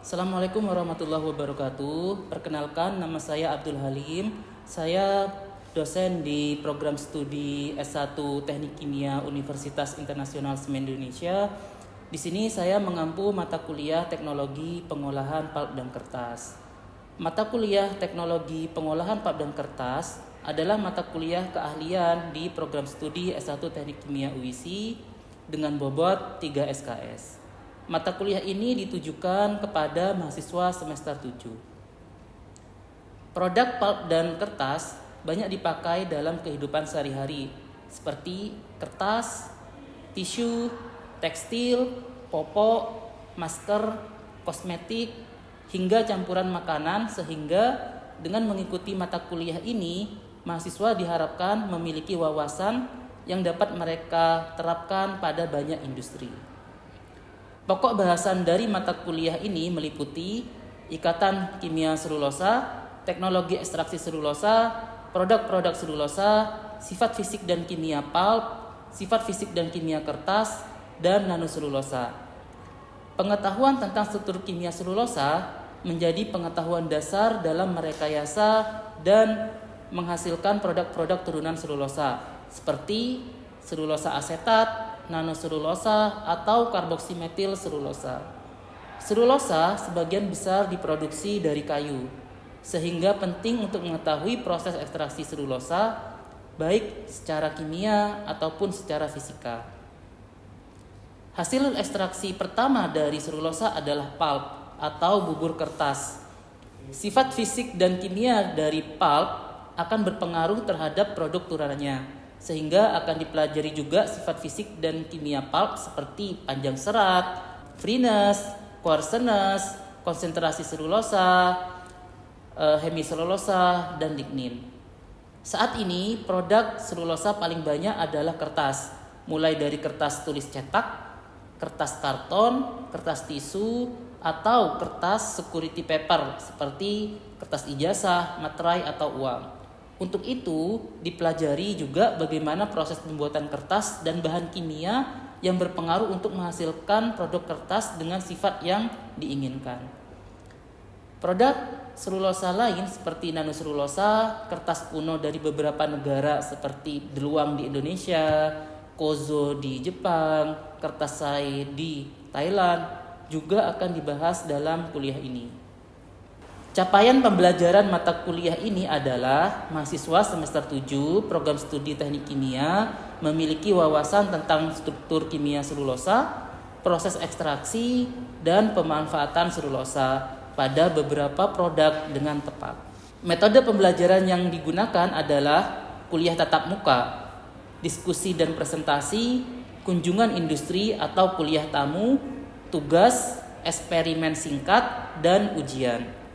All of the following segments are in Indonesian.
Assalamualaikum warahmatullahi wabarakatuh. Perkenalkan, nama saya Abdul Halim. Saya dosen di program studi S1 Teknik Kimia Universitas Internasional Semen Indonesia. Di sini saya mengampu mata kuliah Teknologi Pengolahan Pulp dan Kertas. Mata kuliah Teknologi Pengolahan Pulp dan Kertas adalah mata kuliah keahlian di program studi S1 Teknik Kimia UISI dengan bobot 3 SKS. Mata kuliah ini ditujukan kepada mahasiswa semester 7. Produk pulp dan kertas banyak dipakai dalam kehidupan sehari-hari, seperti kertas, tisu, tekstil, popok, masker, kosmetik, hingga campuran makanan, sehingga dengan mengikuti mata kuliah ini, mahasiswa diharapkan memiliki wawasan yang dapat mereka terapkan pada banyak industri. Pokok bahasan dari mata kuliah ini meliputi ikatan kimia selulosa, teknologi ekstraksi selulosa, produk-produk selulosa, sifat fisik dan kimia pulp, sifat fisik dan kimia kertas, dan nanoselulosa. Pengetahuan tentang struktur kimia selulosa menjadi pengetahuan dasar dalam merekayasa dan menghasilkan produk-produk turunan selulosa seperti selulosa asetat, nanoselulosa, atau karboksimetil selulosa. Selulosa sebagian besar diproduksi dari kayu, sehingga penting untuk mengetahui proses ekstraksi selulosa, baik secara kimia ataupun secara fisika. Hasil ekstraksi pertama dari selulosa adalah pulp atau bubur kertas. Sifat fisik dan kimia dari pulp akan berpengaruh terhadap produk turunannya, sehingga akan dipelajari juga sifat fisik dan kimia pulp seperti panjang serat, freeness, coarseness, konsentrasi selulosa, hemiselulosa, dan lignin. Saat ini produk selulosa paling banyak adalah kertas, mulai dari kertas tulis cetak, kertas karton, kertas tisu, atau kertas security paper seperti kertas ijazah, materai, atau uang. Untuk itu, dipelajari juga bagaimana proses pembuatan kertas dan bahan kimia yang berpengaruh untuk menghasilkan produk kertas dengan sifat yang diinginkan. Produk selulosa lain seperti nanoselulosa, kertas kuno dari beberapa negara seperti Deluang di Indonesia, Kozo di Jepang, kertas sai di Thailand juga akan dibahas dalam kuliah ini. Capaian pembelajaran mata kuliah ini adalah mahasiswa semester 7 program studi teknik kimia memiliki wawasan tentang struktur kimia selulosa, proses ekstraksi, dan pemanfaatan selulosa pada beberapa produk dengan tepat. Metode pembelajaran yang digunakan adalah kuliah tatap muka, diskusi dan presentasi, kunjungan industri atau kuliah tamu, tugas, eksperimen singkat, dan ujian.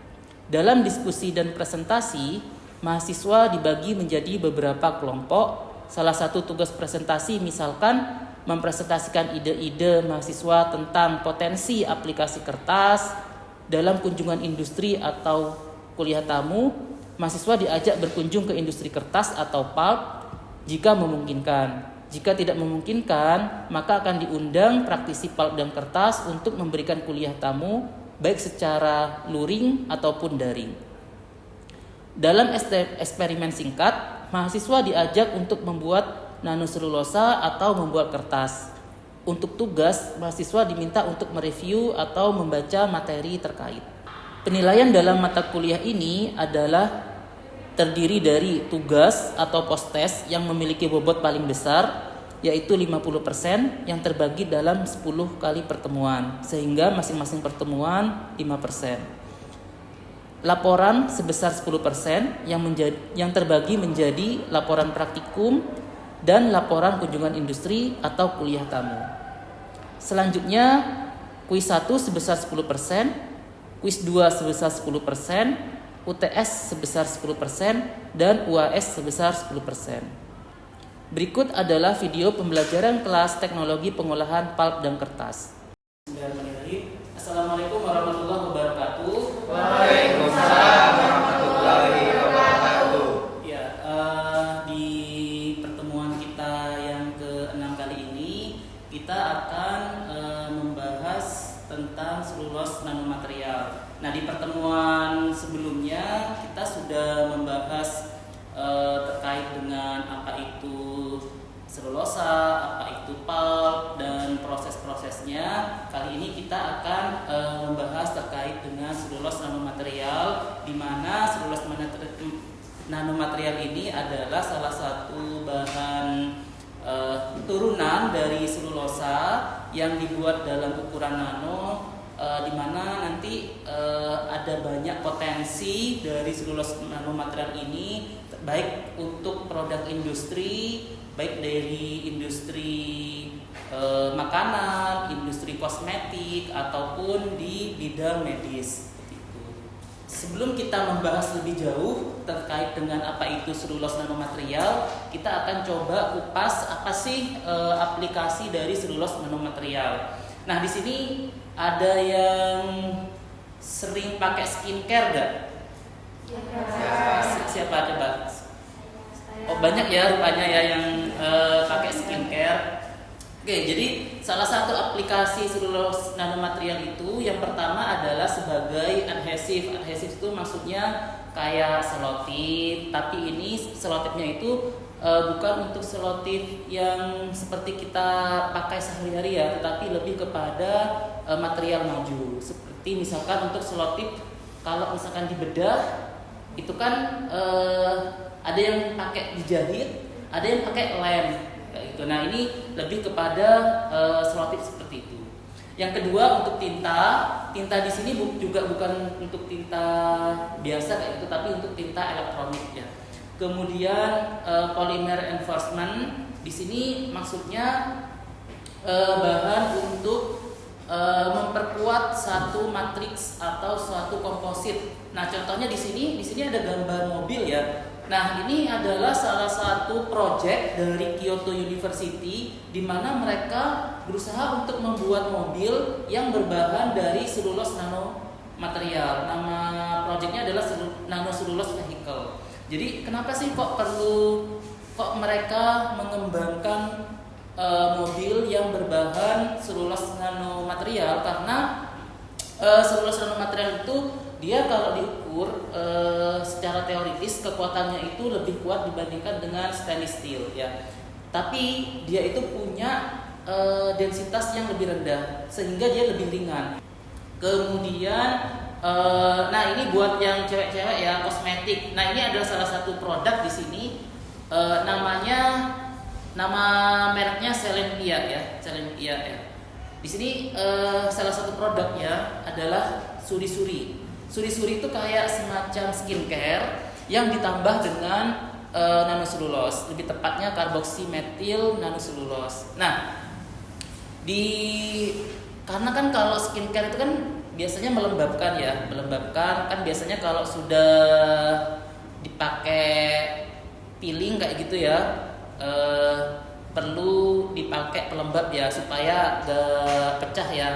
Dalam diskusi dan presentasi, mahasiswa dibagi menjadi beberapa kelompok. Salah satu tugas presentasi misalkan mempresentasikan ide-ide mahasiswa tentang potensi aplikasi kertas. Dalam kunjungan industri atau kuliah tamu, mahasiswa diajak berkunjung ke industri kertas atau pulp jika memungkinkan. Jika tidak memungkinkan, maka akan diundang praktisi pulp dan kertas untuk memberikan kuliah tamu baik secara luring ataupun daring. Dalam eksperimen singkat, mahasiswa diajak untuk membuat nanoselulosa atau membuat kertas. Untuk tugas, mahasiswa diminta untuk mereview atau membaca materi terkait. Penilaian dalam mata kuliah ini adalah terdiri dari tugas atau post-test yang memiliki bobot paling besar, yaitu 50% yang terbagi dalam 10 kali pertemuan, sehingga masing-masing pertemuan 5%. Laporan sebesar 10% yang terbagi menjadi laporan praktikum dan laporan kunjungan industri atau kuliah tamu. Selanjutnya, kuis 1 sebesar 10%, kuis 2 sebesar 10%, UTS sebesar 10%, dan UAS sebesar 10%. Berikut adalah video pembelajaran kelas teknologi pengolahan pulp dan kertas. Assalamualaikum warahmatullahi wabarakatuh. Waalaikumsalam warahmatullahi wabarakatuh. Ya, di pertemuan kita yang ke-6 kali ini, kita akan membahas tentang selulosa selulos nanomaterial. Nah, di pertemuan sebelumnya kita sudah membahas terkait dengan apa itu selulosa, apa itu pulp, dan proses-prosesnya. Kali ini kita akan membahas terkait dengan selulos nanomaterial, di mana selulos nanomaterial ini adalah salah satu bahan turunan dari selulosa yang dibuat dalam ukuran nano, di mana nanti ada banyak potensi dari selulos nanomaterial ini, baik untuk produk industri, baik dari industri makanan, industri kosmetik, ataupun di bidang medis. Sebelum kita membahas lebih jauh terkait dengan apa itu selulos nanomaterial, kita akan coba kupas apa sih aplikasi dari selulos nanomaterial. Nah, di sini ada yang sering pakai skincare gak? Siapa coba? Oh, banyak ya rupanya ya yang pakai skincare. Oke, jadi salah satu aplikasi selulos nanomaterial itu yang pertama adalah sebagai adhesif. Adhesif itu maksudnya kayak selotip, tapi ini selotipnya itu bukan untuk selotip yang seperti kita pakai sehari-hari ya, tetapi lebih kepada material maju. Seperti misalkan untuk selotip, kalau misalkan di bedah itu kan ada yang pakai dijahit, ada yang pakai lem kayak gitu. Nah, ini lebih kepada selotip seperti itu. Yang kedua untuk tinta. Tinta di sini juga bukan untuk tinta biasa kayak gitu, tapi untuk tinta elektronik ya. Kemudian polymer enforcement di sini maksudnya bahan untuk memperkuat satu matriks atau suatu komposit. Nah, contohnya di sini ada gambar mobil ya. Nah, ini adalah salah satu proyek dari Kyoto University di mana mereka berusaha untuk membuat mobil yang berbahan dari selulos nanomaterial. Nama proyeknya adalah Nano Cellulose Vehicle. Jadi, kenapa sih kok mereka mengembangkan mobil yang berbahan selulos nanomaterial? Karena selulos nanomaterial itu dia kalau diukur secara teoritis kekuatannya itu lebih kuat dibandingkan dengan stainless steel ya. Tapi dia itu punya densitas yang lebih rendah sehingga dia lebih ringan. Kemudian nah ini buat yang cewek-cewek ya, kosmetik. Nah, ini adalah salah satu produk di sini, nama mereknya Celentia ya, Celentia ya. Di sini salah satu produknya adalah suri-suri. Suri-suri itu kayak semacam skincare yang ditambah dengan nanoselulose, lebih tepatnya karboksimetil nanoselulose. Nah, karena kan kalau skincare itu kan biasanya melembabkan ya, kan biasanya kalau sudah dipakai peeling kayak gitu ya, perlu dipakai pelembab ya supaya gak pecah ya.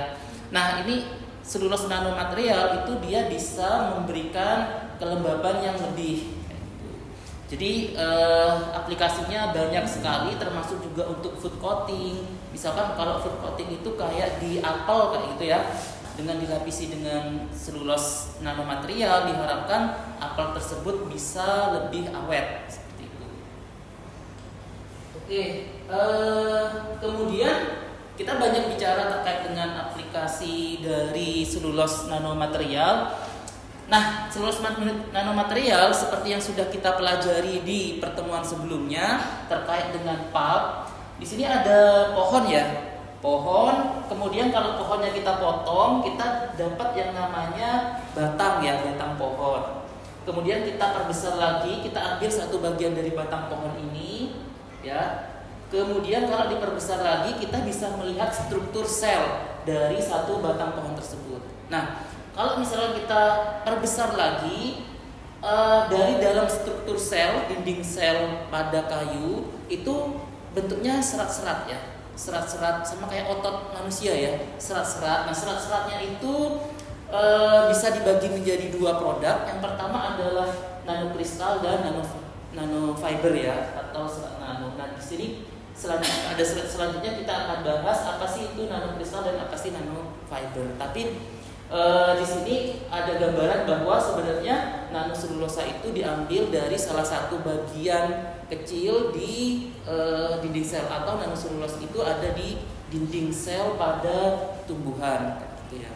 Nah, ini selulos nanomaterial itu dia bisa memberikan kelembaban yang lebih. Jadi aplikasinya banyak sekali, termasuk juga untuk food coating. Misalkan kalau food coating itu kayak di apel kayak gitu ya, dengan dilapisi dengan selulos nanomaterial diharapkan apel tersebut bisa lebih awet seperti itu. Oke, kemudian kita banyak bicara terkait dengan aplikasi dari selulos nanomaterial. Nah, selulos nanomaterial seperti yang sudah kita pelajari di pertemuan sebelumnya terkait dengan pulp. Di sini ada pohon ya, pohon. Kemudian kalau pohonnya kita potong, kita dapat yang namanya batang ya, batang pohon. Kemudian kita perbesar lagi, kita ambil satu bagian dari batang pohon ini, ya. Kemudian kalau diperbesar lagi, kita bisa melihat struktur sel dari satu batang pohon tersebut. Nah, kalau misalnya kita perbesar lagi, dari dalam struktur sel, dinding sel pada kayu itu bentuknya serat-serat ya, serat-serat sama kayak otot manusia ya, serat-serat. Nah, serat-seratnya itu bisa dibagi menjadi dua produk. Yang pertama adalah nanokristal dan nanofiber ya, atau serat nano. Nah, di sini selanjutnya kita akan bahas apa sih itu nanokristal dan apa sih nanofiber. Tapi Di sini ada gambaran bahwa sebenarnya nanoselulosa itu diambil dari salah satu bagian kecil di dinding sel, atau nanoselulosa itu ada di dinding sel pada tumbuhan. Gitu ya.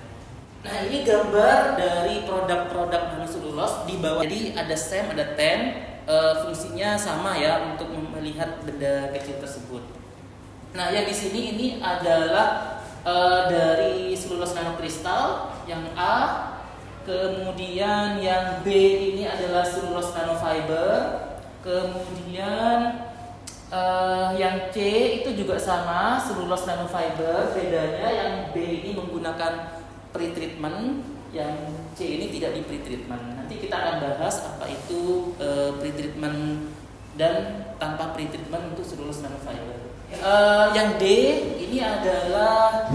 Nah, ini gambar dari produk-produk nanoselulosa di bawah. Jadi ada SEM, ada TEN, fungsinya sama ya untuk melihat benda kecil tersebut. Nah, yang di sini ini adalah dari selulos nanokristal yang A, kemudian yang B ini adalah selulos nanofiber, kemudian yang C itu juga sama selulos nanofiber, bedanya yang B ini menggunakan pretreatment, yang C ini tidak di pretreatment. Nanti kita akan bahas apa itu pretreatment dan tanpa pretreatment untuk selulos nanofiber. Yang D ini adalah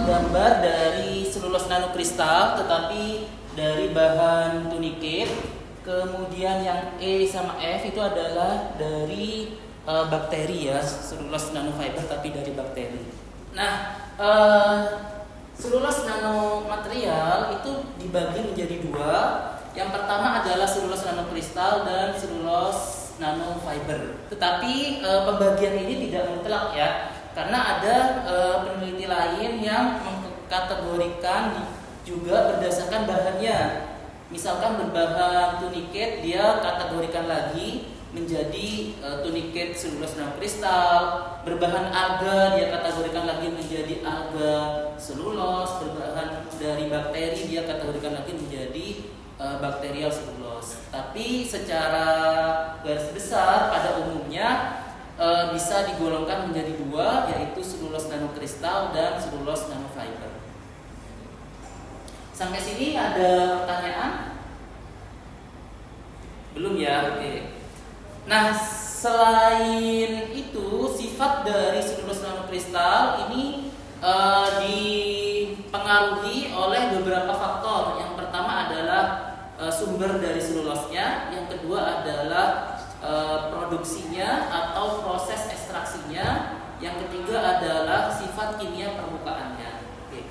gambar dari selulos nanokristal tetapi dari bahan tunicate. Kemudian yang E sama F itu adalah dari bakteri ya, selulos nanofiber tapi dari bakteri. Nah, selulos nanomaterial itu dibagi menjadi dua. Yang pertama adalah selulos nanokristal dan selulos nanofiber. Tetapi pembagian ini tidak mutlak ya, karena ada peneliti lain yang mengkategorikan juga berdasarkan bahannya. Misalkan berbahan tunicate, dia kategorikan lagi menjadi tunicate selulos nanokristal. Berbahan alga dia kategorikan lagi menjadi alga selulos. Berbahan dari bakteri dia kategorikan lagi menjadi bakterial selulos. Tapi secara garis besar pada umumnya bisa digolongkan menjadi dua, yaitu selulos nanokristal dan selulos nanofiber. Sampai sini ada pertanyaan? Belum ya? Oke. Nah, selain itu sifat dari selulos nanokristal ini dipengaruhi oleh beberapa faktor. Yang pertama adalah sumber dari selulosnya, yang kedua adalah produksinya atau proses ekstraksinya, yang ketiga adalah sifat kimia permukaannya. Oke.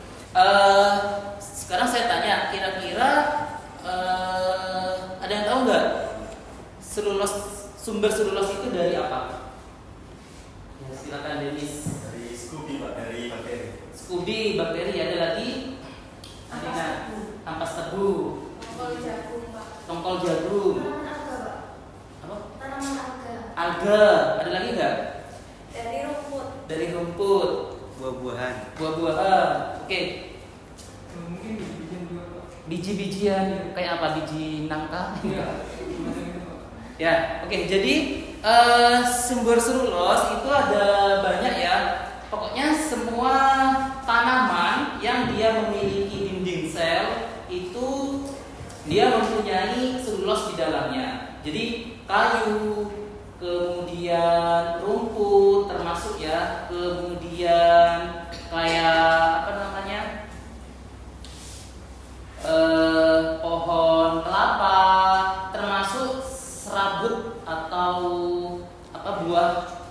Sekarang saya tanya, kira-kira ada yang tahu nggak sumber selulos itu dari apa? Ya, silakan Denis. Dari Scooby, Pak, dari bakteri. Scooby, bakteri. Ada lagi? Ampas tebu. Tongkol jagung, Pak. Tongkol jagung. Tanaman alga, Pak. Apa? Tanaman alga. Alga. Ada lagi nggak? Dari rumput. Dari rumput. Buah-buahan. Buah-buahan. Oke. Biji-bijian kayak apa? Biji nangka? Ya, oke. Jadi sumber selulos itu ada banyak ya. Pokoknya semua tanaman yang dia memiliki dinding sel itu dia mempunyai selulos di dalamnya. Jadi kayu, kemudian rumput termasuk ya, kemudian kayak apa namanya, pohon kelapa, termasuk serabut atau apa buah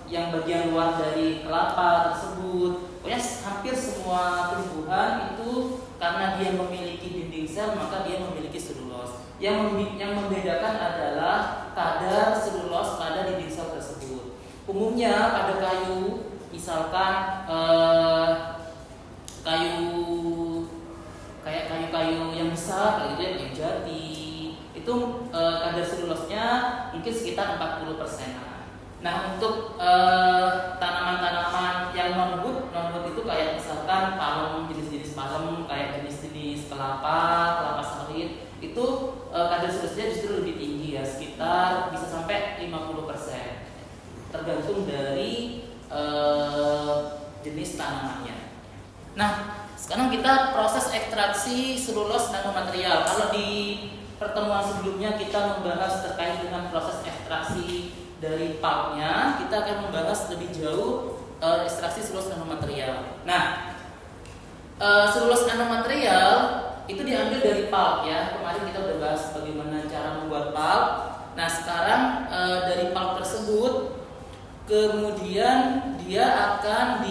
yang bagian luar dari kelapa tersebut. Pokoknya hampir semua tumbuhan itu karena dia memiliki dinding sel maka dia memiliki selulos. Yang membedakan adalah kadar selulos pada dinding sel tersebut. Umumnya pada kayu, misalkan kayu-kayu yang besar, kayak kayu jati, itu kadar selulosnya mungkin sekitar 40%. Nah, untuk tanaman-tanaman yang non-wood itu kayak misalkan palem, jenis-jenis palem, kayak jenis-jenis kelapa sawit, itu kadar selulosnya justru lebih tinggi ya, sekitar bisa sampai 50%. Tergantung dari jenis tanamannya. Nah, sekarang kita proses ekstraksi selulos nanomaterial. Kalau di pertemuan sebelumnya kita membahas terkait dengan proses ekstraksi dari pulpnya, kita akan membahas lebih jauh ekstraksi selulos nanomaterial. Nah, selulos nanomaterial itu diambil dari pulp ya. Kemarin kita udah bahas bagaimana cara membuat pulp. Nah, sekarang dari pulp tersebut kemudian dia akan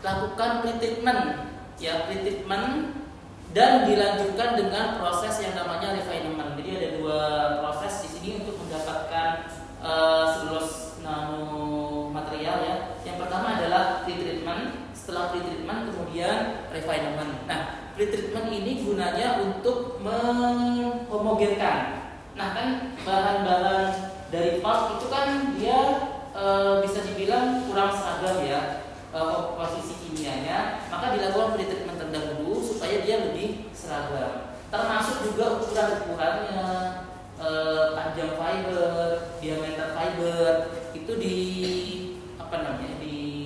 dilakukan pretreatment ya pretreatment dan dilanjutkan dengan proses yang namanya refinement. Jadi ada dua proses di sini untuk mendapatkan selulose nanomaterial ya. Yang pertama adalah pretreatment, setelah pretreatment kemudian refinement. Nah, pretreatment ini gunanya untuk menghomogenkan. Nah, kan bahan-bahan dari pulp itu kan dia bisa dibilang kurang seragam ya komposisi kimianya, maka dilakukan pretreatment terdahulu supaya dia lebih seragam. Termasuk juga ukuran-ukurannya, panjang fiber, diameter fiber itu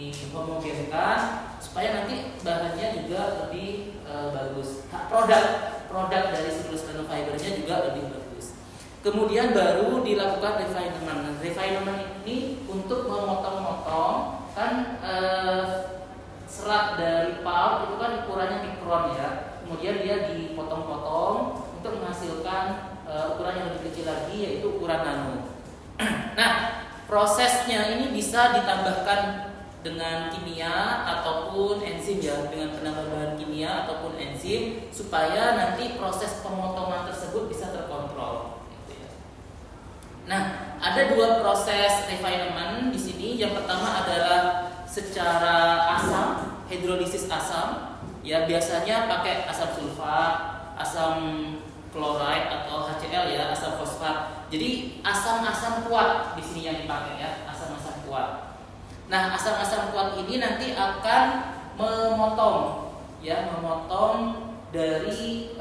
dihomogenkan supaya nanti bahannya juga lebih bagus. Produk dari selulose nanofibernya juga lebih bagus. Kemudian baru dilakukan refinement. Refinement ini untuk memotong-motong kan serat dari pulp itu kan ukurannya mikron ya. Kemudian dia dipotong-potong untuk menghasilkan ukuran yang lebih kecil lagi yaitu ukuran nano. Nah, prosesnya ini bisa ditambahkan dengan kimia ataupun enzim ya, dengan penambahan kimia ataupun enzim supaya nanti proses pemotongan tersebut bisa terkontrol. Nah, ada dua proses refinement di sini. Yang pertama adalah secara asam, hidrolisis asam. Ya, biasanya pakai asam sulfat, asam chloride atau HCl ya, asam fosfat. Jadi asam-asam kuat di sini yang dipakai ya, asam-asam kuat. Nah, asam-asam kuat ini nanti akan memotong dari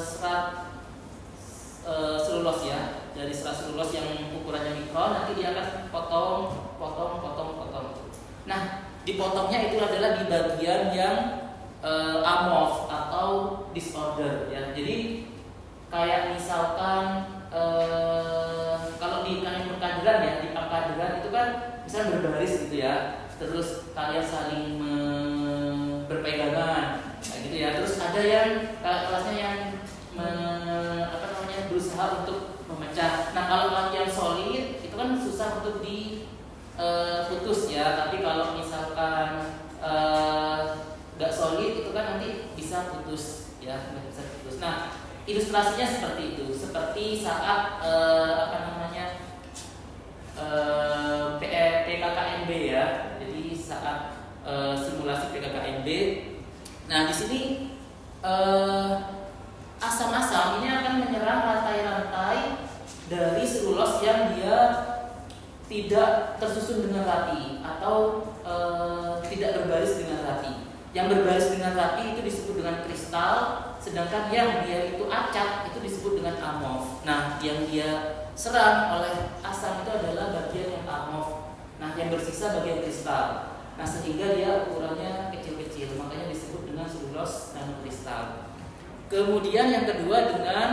serat selulose ya. Dari serat selulose yang ukurannya mikron nanti dia akan potong. Nah, dipotongnya itu adalah di bagian yang amorph atau disorder ya. Jadi kayak misalkan kalau di kalian perkaderan ya, di perkaderan itu kan bisa berbaris gitu ya. Terus kalian saling berpegangan kayak gitu ya. Terus ada yang kelasnya yang berusaha untuk memecah. Nah, kalau yang solid itu kan susah untuk diputus ya. Tapi kalau misalkan nggak solid itu kan nanti bisa putus ya, bisa putus. Nah, ilustrasinya seperti itu. Seperti saat PKKMB ya. Jadi saat simulasi PKKMB. Nah, di sini asam-asam ini akan menyerang rantai-rantai dari selulose yang dia tidak tersusun dengan rapi atau tidak berbaris dengan rapi. Yang berbaris dengan rapi itu disebut dengan kristal, sedangkan yang dia itu acak itu disebut dengan amorph. Nah, yang dia serang oleh asam itu adalah bagian yang amorph. Nah, yang bersisa bagian kristal. Nah, sehingga dia ukurannya kecil-kecil, makanya disebut dengan selulose nanokristal. Kemudian yang kedua dengan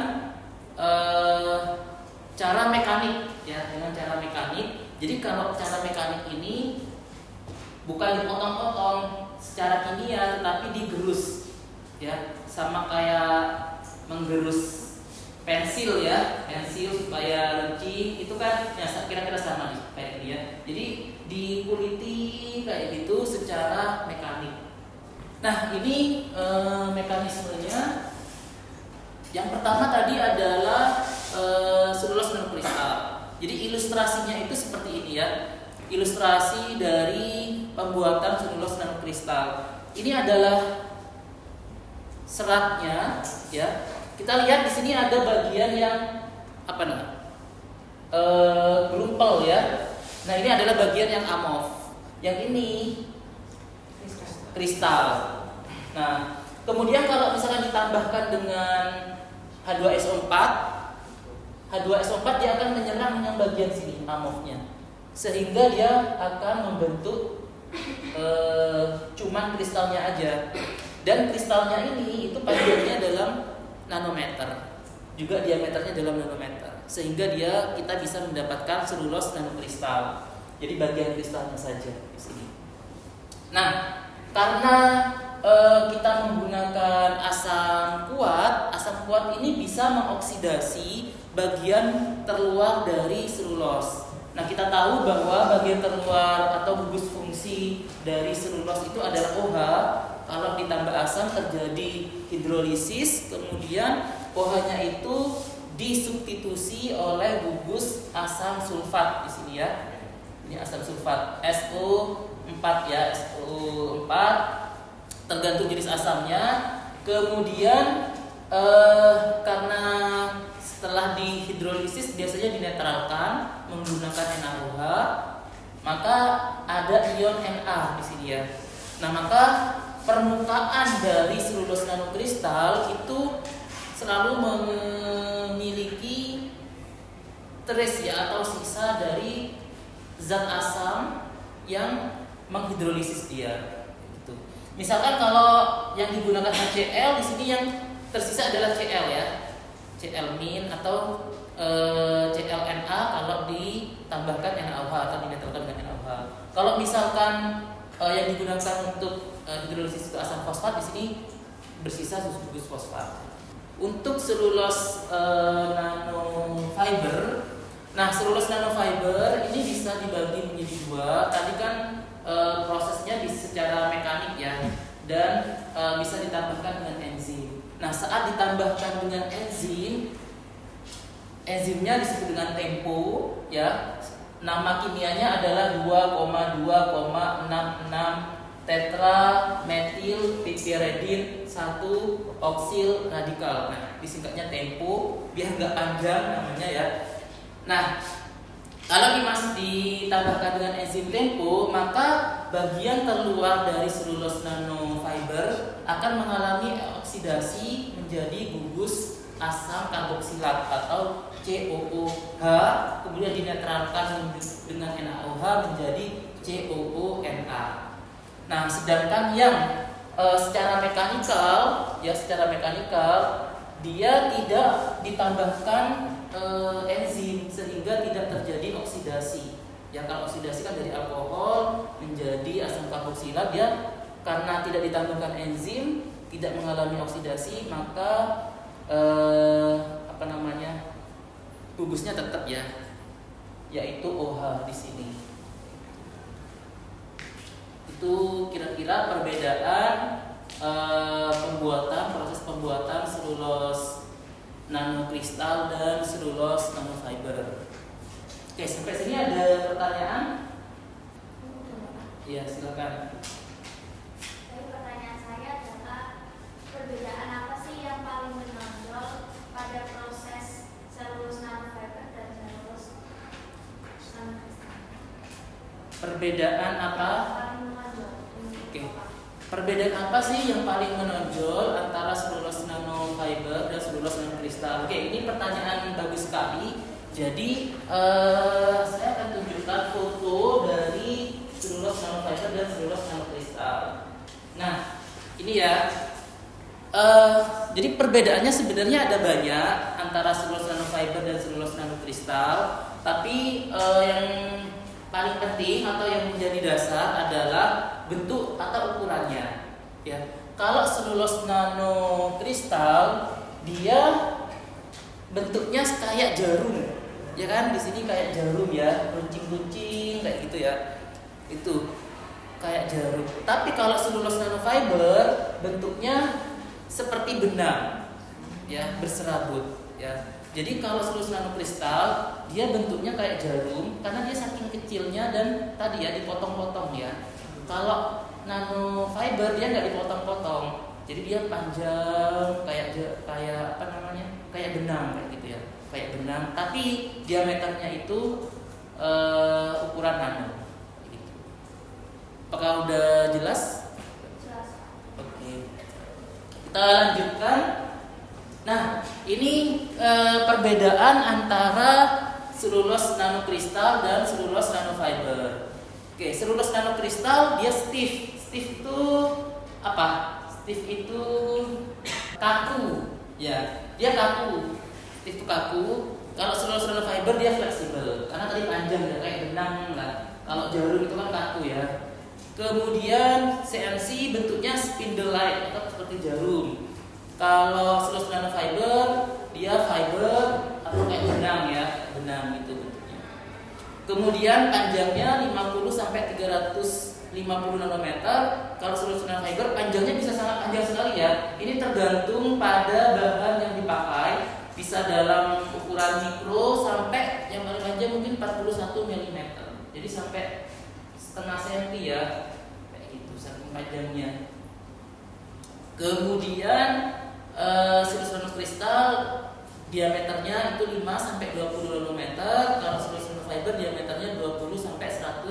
cara mekanik ya, dengan cara mekanik. Jadi kalau cara mekanik ini bukan dipotong-potong secara kimia tetapi digerus ya, sama kayak menggerus pensil ya, pensil supaya runcing itu kan ya kira-kira sama kayak dia. Jadi dikuliti kayak gitu secara mekanik. Nah, ini mekanismenya. Yang pertama tadi adalah selulose nanokristal. Jadi ilustrasinya itu seperti ini ya. Ilustrasi dari pembuatan selulose nanokristal. Ini adalah seratnya ya. Kita lihat di sini ada bagian yang gelumpal ya. Nah, ini adalah bagian yang amorph. Yang ini kristal. Nah, kemudian kalau misalkan ditambahkan dengan H2SO4 dia akan menyerang yang bagian sini amorphnya, sehingga dia akan membentuk cuman kristalnya aja. Dan kristalnya ini itu panjangnya dalam nanometer, juga diameternya dalam nanometer, sehingga kita bisa mendapatkan selulose nanokristal. Jadi bagian kristalnya saja di sini. Nah, karena kita menggunakan asam kuat ini bisa mengoksidasi bagian terluar dari selulose. Nah, kita tahu bahwa bagian terluar atau gugus fungsi dari selulose itu adalah OH. Kalau kalau ditambah asam terjadi hidrolisis, kemudian OH-nya itu disubstitusi oleh gugus asam sulfat di sini ya. Ini asam sulfat SO4 ya, SO4 tergantung jenis asamnya. Kemudian karena setelah dihidrolisis biasanya dinetralkan menggunakan NaOH, maka ada ion Na di sini ya. Nah, maka permukaan dari selulos nanokristal itu selalu memiliki trace ya atau sisa dari zat asam yang menghidrolisis dia. Gitu. Misalkan kalau yang digunakan HCl di sini yang tersisa adalah Cl ya, Cl- atau ClNa kalau ditambahkan NaOH atau dinetralkan dengan NaOH. Kalau misalkan yang digunakan untuk hidrolisis itu asam fosfat, di sini bersisa gugus fosfat. Untuk selulos nanofiber, nah selulos nanofiber ini bisa dibagi menjadi dua. Tadi kan prosesnya secara mekanik ya, dan bisa ditambahkan dengan enzim. Nah, saat ditambahkan dengan enzim, enzimnya disebut dengan tempo ya. Nama kimianya adalah 2,2,66 tetrametil piperidin 1 oksil radikal. Nah, disingkatnya tempo biar nggak panjang namanya ya. Nah, kalau ditambahkan dengan enzim tempo, maka bagian terluar dari selulos nanofiber akan mengalami oksidasi menjadi gugus asam karboksilat atau COOH, kemudian dinetralkan dengan NaOH menjadi COONa. Nah, sedangkan yang secara mekanikal dia tidak ditambahkan enzim sehingga tidak terjadi oksidasi. Ya, kalau oksidasi kan dari alkohol menjadi asam karboksilat, dia karena tidak ditambahkan enzim, tidak mengalami oksidasi, maka gugusnya tetap ya, yaitu OH di sini. Itu kira-kira perbedaan proses pembuatan selulos nanokristal dan selulos nanofiber. Oke, sampai sini ada pertanyaan? Iya, silakan. Jadi pertanyaan saya adalah perbedaan apa sih yang paling menonjol pada proses selulus nanofiber dan selulus nanokristal? Perbedaan apa? Paling menonjol. Oke. Perbedaan apa sih yang paling menonjol antara selulus nanofiber dan selulus nanokristal? Oke, ini pertanyaan bagus sekali. Jadi saya akan tunjukkan foto dari selulus nanofiber dan selulus nanokristal. Nah, ini ya. Jadi perbedaannya sebenarnya ada banyak antara selulus nanofiber dan selulus nanokristal. Tapi yang paling penting atau yang menjadi dasar adalah bentuk atau ukurannya. Ya, kalau selulus nanokristal dia bentuknya kayak jarum, ya kan? Di sini kayak jarum ya, runcing-runcing kayak gitu ya. Itu kayak jarum. Tapi kalau selulus nanofiber bentuknya seperti benang, ya, berserabut, ya. Jadi kalau selulus nanokristal dia bentuknya kayak jarum karena dia saking kecilnya dan tadi ya dipotong-potong ya. Kalau nanofiber dia nggak dipotong-potong, jadi dia panjang kayak kayak benang kayak gitu ya, kayak benang. Tapi diameternya itu ukuran nano. Gitu. Apakah udah jelas? Jelas. Oke. Kita lanjutkan. Nah, ini perbedaan antara selulus nanokristal dan selulus nanofiber. Oke, selulus nanokristal dia stiff. Stiff itu apa? Stiff itu kaku. Ya, dia kaku. Stiff itu kaku. Kalau selulus nanofiber dia fleksibel. Karena tadi panjang ya, kayak benang lah. Kalau jarum itu kan kaku ya. Kemudian CNC bentuknya spindle-like atau seperti jarum. Kalau selulus nanofiber dia fiber atau kayak benang ya, benang itu bentuknya. Kemudian panjangnya 50 sampai 300 50 nanometer. Kalau selulose nanofiber panjangnya bisa sangat panjang sekali ya. Ini tergantung pada bahan yang dipakai. Bisa dalam ukuran mikro sampai yang paling panjang mungkin 41 mm. Jadi sampai setengah senti ya. Kayak gitu saking panjangnya. Kemudian selulose nanokristal diameternya itu 5 sampai 20 nanometer. Kalau selulose nanofiber diameternya 20 sampai 100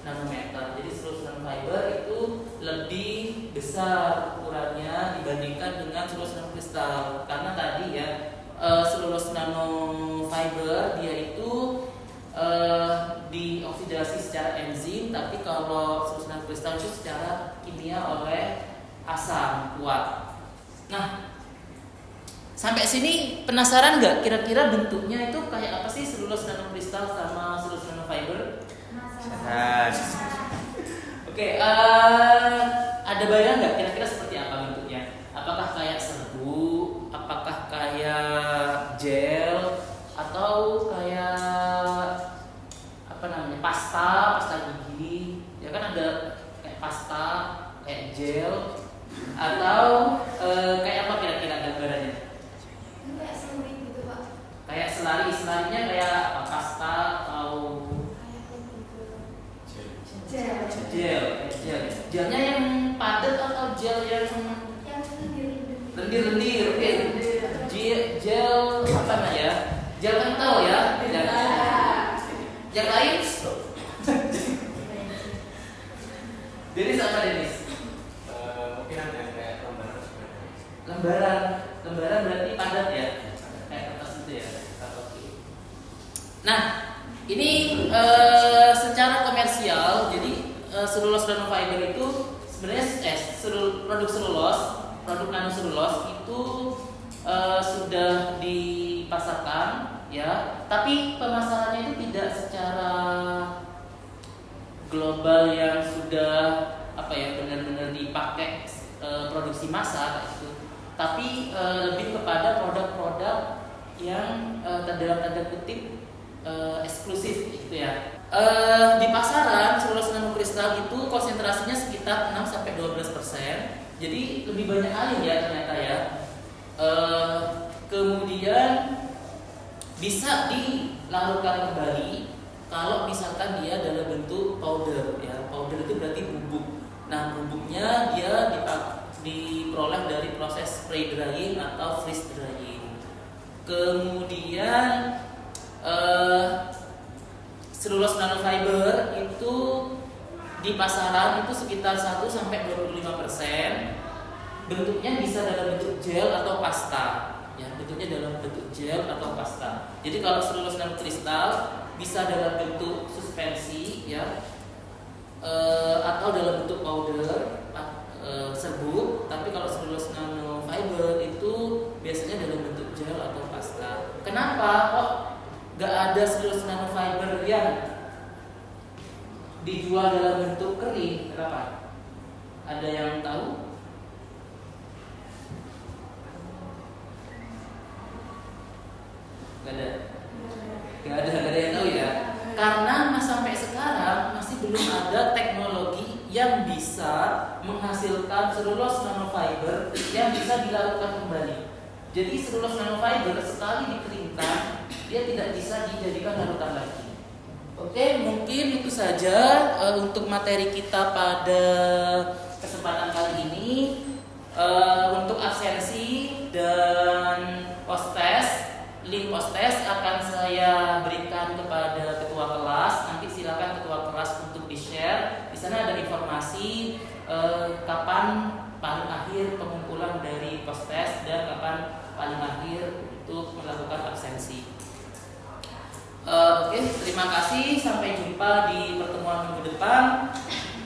nanometer. Jadi selulose nanofiber itu lebih besar ukurannya dibandingkan dengan selulose nanokristal. Karena tadi ya selulose nanofiber dia itu dioksidasi secara enzim, tapi kalau selulose nanokristal itu secara kimia oleh asam kuat. Nah, sampai sini penasaran nggak kira-kira bentuknya itu kayak apa sih selulose nanokristal sama selulose nanofiber? Oke, ada bayangan nggak kira-kira seperti apa bentuknya? Apakah kayak serbuk? Apakah kayak gel? Atau kayak apa namanya? Pasta gigi? Ya kan ada kayak pasta, kayak gel, atau kayak apa kira-kira gambarannya? Kayak seluri gitu Pak. Kayak selarinya kayak apa? Pasta atau gelnya yang padat atau gel yang lendir-lendir? Oke, gel apa namanya? Gel kental ya? Yang lain? Denis apa Denis? Mungkin ada yang kayak Lembaran berarti padat ya? Kayak kertas itu ya? Oke. Nah, ini secara komersial, jadi selulose nanofiber itu sebenarnya produk nanoselulose itu sudah dipasarkan ya, tapi pemasarannya itu tidak secara global yang sudah apa ya benar-benar dipakai produksi massal itu, tapi lebih kepada produk-produk yang dalam tanda kutip eksklusif gitu ya. Di pasaran selulose nanokristal itu konsentrasinya sekitar 6 sampai 12%. Jadi lebih banyak alih ya ternyata ya. Kemudian bisa dilarutkan kembali kalau misalkan dia dalam bentuk powder ya. Powder itu berarti bubuk. Nah, bubuknya dia diperoleh dari proses spray drying atau freeze drying. Kemudian selulose nanofiber itu di pasaran itu sekitar 1 sampai 25%. Bentuknya bisa dalam bentuk gel atau pasta. Ya, bentuknya dalam bentuk gel atau pasta. Jadi kalau selulose nanokristal bisa dalam bentuk suspensi ya. Atau dalam bentuk powder serbuk, tapi kalau selulose nanofiber itu biasanya dalam bentuk gel atau pasta. Kenapa kok gak ada selulose nanofiber yang dijual dalam bentuk kering? Kenapa? Ada yang tahu? Gak ada yang tahu ya. Karena sampai sekarang masih belum ada teknologi yang bisa menghasilkan selulose nanofiber yang bisa dilarutkan kembali. Jadi selulose nanofiber sekali dikeringkan dia tidak bisa dijadikan larutan lagi. Oke, mungkin itu saja untuk materi kita pada kesempatan kali ini. Untuk absensi dan post-test, link post-test akan saya berikan kepada ketua kelas. Nanti silakan ketua kelas untuk di-share. Di sana ada informasi kapan paling akhir pengumpulan dari post-test dan kapan paling akhir untuk melakukan absensi. Oke, terima kasih. Sampai jumpa di pertemuan minggu depan.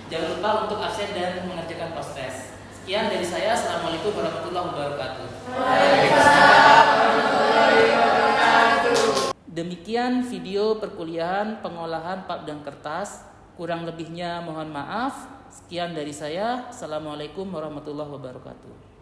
Jangan lupa untuk absen dan mengerjakan post-test. Sekian dari saya. Assalamualaikum warahmatullahi wabarakatuh. Demikian video perkuliahan pengolahan pulp dan kertas. Kurang lebihnya mohon maaf. Sekian dari saya. Assalamualaikum warahmatullahi wabarakatuh.